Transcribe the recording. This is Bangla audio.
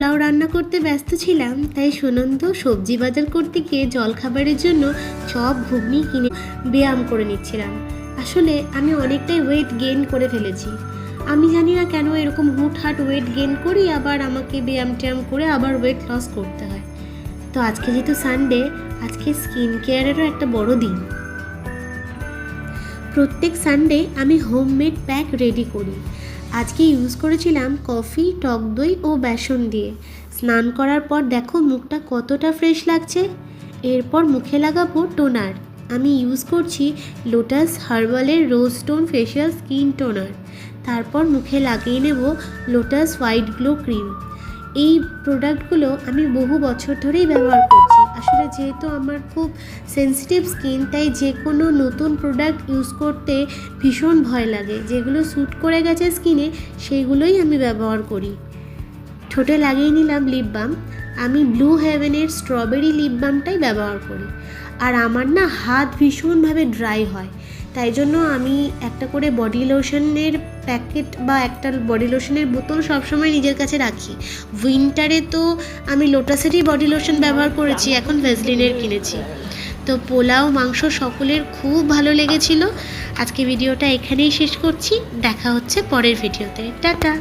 পোলাও রান্না করতে ব্যস্ত ছিলাম, তাই সুনন্দ সবজি বাজার করতে গিয়ে জলখাবারের জন্য চপ ঘুগনি কিনে ব্যায়াম করে নিচ্ছিলাম। আসলে আমি অনেকটাই ওয়েট গেইন করে ফেলেছি। আমি জানি না কেন এরকম হুটহাট ওয়েট গেইন করি, আবার আমাকে ব্যায়াম ট্যায়াম করে আবার ওয়েট লস করতে হয়। তো আজকে যেহেতু সানডে, আজকে স্কিন কেয়ারেরও একটা বড় দিন। প্রত্যেক সানডে আমি হোমমেড প্যাক রেডি করি। আজকে ইউজ করেছিলাম কফি, টক দই ও বেসন দিয়ে। স্নান করার পর দেখো মুখটা কতটা ফ্রেশ লাগছে। এরপর মুখে লাগাবো টোনার। আমি ইউজ করছি লোটাস হার্বালের রোজ টোন ফেশিয়াল স্কিন টোনার। তারপর মুখে লাগিয়ে নেব লোটাস হোয়াইট গ্লো ক্রিম। এই প্রোডাক্টগুলো আমি বহু বছর ধরেই ব্যবহার করছি। আসলে যেহেতু আমার খুব সেন্সিটিভ স্কিন, তাই যে কোনো নতুন প্রোডাক্ট ইউজ করতে ভীষণ ভয় লাগে। যেগুলো স্যুট করে গেছে স্কিনে সেইগুলোই আমি ব্যবহার করি। ঠোঁটে লাগিয়ে নিলাম লিপ বাম। আমি ব্লু হেভেনের স্ট্রবেরি লিপ বামটাই ব্যবহার করি। আর আমার না হাত ভীষণভাবে ড্রাই হয়, তাই জন্য আমি একটা করে বডি লোশনের প্যাকেট বা একটা বডি লোশনের বোতল সবসময় নিজের কাছে রাখি। উইন্টারে তো আমি লোটাসেরই বডি লোশন ব্যবহার করেছি, এখন ভ্যাসলিনের কিনেছি। তো পোলাও মাংস সকলের খুব ভালো লেগেছিল। আজকে ভিডিওটা এখানেই শেষ করছি। দেখা হচ্ছে পরের ভিডিওতে। টাটা।